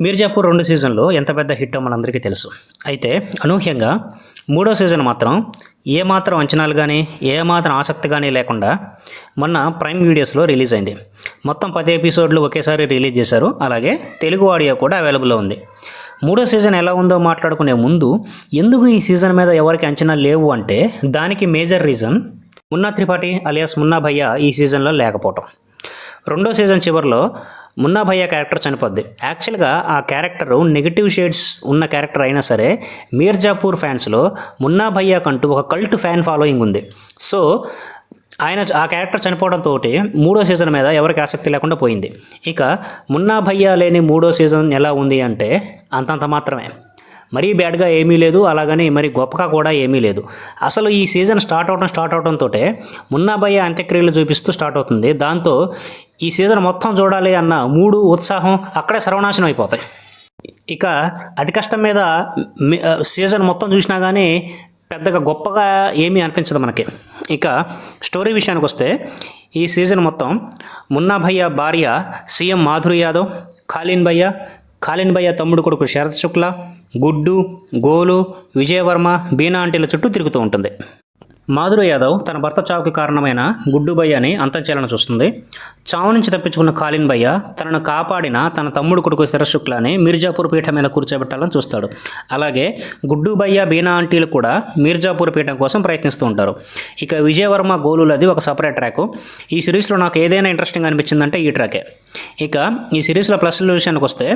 మీర్జాపూర్ 2 సీజన్లు ఎంత పెద్ద హిట్టో మనందరికీ తెలుసు. అయితే అనూహ్యంగా మూడో సీజన్ మాత్రం ఏమాత్రం అంచనాలు కానీ ఏమాత్రం ఆసక్తి కానీ లేకుండా మొన్న ప్రైమ్ వీడియోస్లో రిలీజ్ అయింది. మొత్తం 10 ఎపిసోడ్లు ఒకేసారి రిలీజ్ చేశారు. అలాగే తెలుగు ఆడియో కూడా అవైలబుల్లో ఉంది. మూడో సీజన్ ఎలా ఉందో మాట్లాడుకునే ముందు ఎందుకు ఈ సీజన్ మీద ఎవరికి అంచనాలు లేవు అంటే దానికి major reason Munna Tripathi alias Munna భయ్య ఈ సీజన్లో లేకపోవటం. రెండో సీజన్ చివరిలో మున్నా భయ్య క్యారెక్టర్ చనిపోద్ది. యాక్చువల్గా ఆ క్యారెక్టరు నెగిటివ్ షేడ్స్ ఉన్న క్యారెక్టర్ అయినా సరే మీర్జాపూర్ ఫ్యాన్స్లో మున్నా భయ్య కంటూ ఒక కల్ట్ ఫ్యాన్ ఫాలోయింగ్ ఉంది. సో ఆ క్యారెక్టర్ చనిపోవడంతో మూడో సీజన్ మీద ఎవరికి ఆసక్తి లేకుండా పోయింది. ఇక మున్నా భయ్య లేని మూడో సీజన్ ఎలా ఉంది అంటే అంతంత మాత్రమే. మరీ బ్యాడ్గా ఏమీ లేదు, అలాగని మరి గొప్పగా కూడా ఏమీ లేదు. అసలు ఈ సీజన్ స్టార్ట్ అవడంతో మున్నా భయ్య అంత్యక్రియలు చూపిస్తూ స్టార్ట్ అవుతుంది. దాంతో ఈ సీజన్ మొత్తం చూడాలి అన్న మూడు ఉత్సాహం అక్కడే సర్వనాశనం అయిపోతాయి. ఇక అతి కష్టం మీద సీజన్ మొత్తం చూసినా కానీ పెద్దగా గొప్పగా ఏమీ అనిపించదు మనకి. ఇక స్టోరీ విషయానికి వస్తే ఈ సీజన్ మొత్తం మున్నా భయ్య భార్య సీఎం మాధురి యాదవ్, కాలిన్ భయ్య తమ్ముడు కొడుకు శరత్ శుక్లా, గుడ్డు, గోలు, విజయవర్మ, బీనా ఆంటీల చుట్టూ తిరుగుతూ ఉంటుంది. మాధురి యాదవ్ తన భర్త చావుకి కారణమైన గుడ్డు భయ్యని అంతం చేయాలని చూస్తుంది. చావు నుంచి తప్పించుకున్న కాలిన్ భయ్య తనను కాపాడిన తన తమ్ముడు కొడుకు శరత్ శుక్లాని మీర్జాపూర్ పీఠం మీద కూర్చోబెట్టాలని చూస్తాడు. అలాగే గుడ్డు భయ్య, బీనా ఆంటీలు కూడా మీర్జాపూర్ పీఠం కోసం ప్రయత్నిస్తూ ఉంటారు. ఇక విజయవర్మ, గోలులది ఒక సపరేట్ ట్రాక్. ఈ సిరీస్లో నాకు ఏదైనా ఇంట్రెస్టింగ్ అనిపించిందంటే ఈ ట్రాకే. ఇక ఈ సిరీస్లో ప్లస్ల విషయానికి వస్తే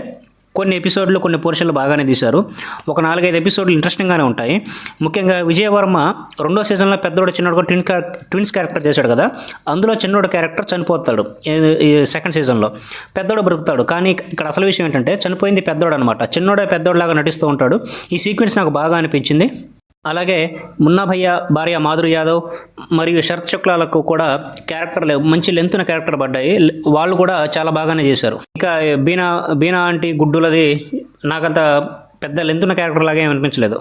కొన్ని ఎపిసోడ్లు కొన్ని పోర్షన్లు బాగానే తీశారు. ఒక 4-5 ఎపిసోడ్లు ఇంట్రెస్టింగ్గానే ఉంటాయి. ముఖ్యంగా విజయవర్మ రెండో సీజన్లో పెద్దోడు చిన్నోడు ట్విన్స్ క్యారెక్టర్ చేశాడు కదా, అందులో చిన్నోడు క్యారెక్టర్ చనిపోతాడు. ఈ సెకండ్ సీజన్లో పెద్దోడు బ్రతుకుతాడు. కానీ ఇక్కడ అసలు విషయం ఏంటంటే చనిపోయింది పెద్దోడు అనమాట. చిన్నోడే పెద్దోడులాగా నటిస్తూ ఉంటాడు. ఈ సీక్వెన్స్ నాకు బాగా అనిపించింది. అలాగే మున్నా భయ్య భార్య మాధురి యాదవ్ మరియు శరత్ శుక్లాలకు కూడా క్యారెక్టర్లు మంచి లెంతున క్యారెక్టర్ పడ్డాయి. వాళ్ళు కూడా చాలా బాగానే చేశారు. ఇంకా బీనా ఆంటీ గుడ్డులది నాకంత పెద్ద లెంతున క్యారెక్టర్ లాగా ఏమి అనిపించలేదు.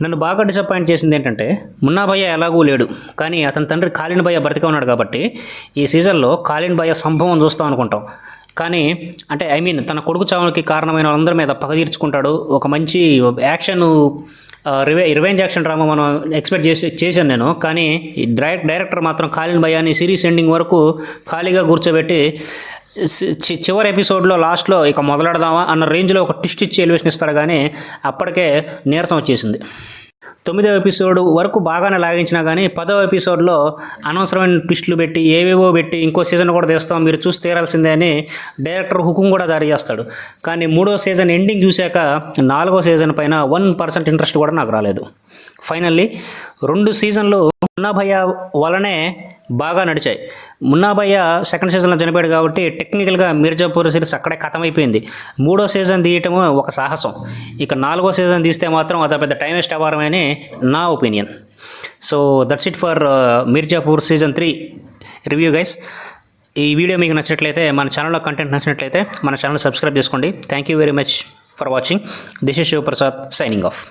నన్ను బాగా డిసప్పాయింట్ చేసింది ఏంటంటే మున్నా భయ్య ఎలాగూ లేడు, కానీ అతని తండ్రి కాలిన్ భయ్య బ్రతిగా ఉన్నాడు. కాబట్టి ఈ సీజన్లో కాలిన్ భయ్య సంభవం చూస్తాం అనుకుంటాం. కానీ అంటే తన కొడుకు చావుకి కారణమైన వాళ్ళందరి మీద పగ తీర్చుకుంటాడు. ఒక మంచి యాక్షన్ రివెంజ్ యాక్షన్ డ్రామా మనం ఎక్స్పెక్ట్ చేశాను నేను. కానీ డైరెక్టర్ మాత్రం కాలిన్ భయ్యాని సిరీస్ ఎండింగ్ వరకు ఖాళీగా కూర్చోబెట్టి చివరి ఎపిసోడ్లో లాస్ట్లో ఇక మొదలెడదామా అన్న రేంజ్లో ఒక ట్విస్ట్ ఇచ్చి ఎలివేషన్ ఇస్తాడు. కానీ అప్పటికే నీరసం వచ్చేసింది. 9వ ఎపిసోడ్ వరకు బాగానే లాగించినా కానీ 10వ ఎపిసోడ్లో అనవసరమైన ట్విస్టులు పెట్టి ఏవేవో పెట్టి ఇంకో సీజన్ కూడా తీస్తాం, మీరు చూసి తీరాల్సిందే అని డైరెక్టర్ హుకుం కూడా జారీ చేస్తాడు. కానీ 3వ సీజన్ ఎండింగ్ చూశాక 4వ సీజన్ పైన 1% ఇంట్రెస్ట్ కూడా నాకు రాలేదు. ఫైనల్లీ 2 సీజన్లు మున్నా భయ్య వలనే బాగా నడిచాయి. మున్నా భయ్య సెకండ్ సీజన్లో చనిపోయాడు కాబట్టి టెక్నికల్గా మీర్జాపూర్ సిరీస్ అక్కడే ఖతమైపోయింది. 3వ సీజన్ తీయటము ఒక సాహసం. ఇక 4వ సీజన్ తీస్తే మాత్రం అదే పెద్ద టైం వేస్ట్ అవ్వాలని నా opinion. So that's it for Mirzapur season 3 review guys. ఈ వీడియో మీకు నచ్చినట్లయితే, మన ఛానల్లో కంటెంట్ నచ్చినట్లయితే మన ఛానల్ సబ్స్క్రైబ్ చేసుకోండి. Thank you very much for watching. This is Shivaprasad signing of.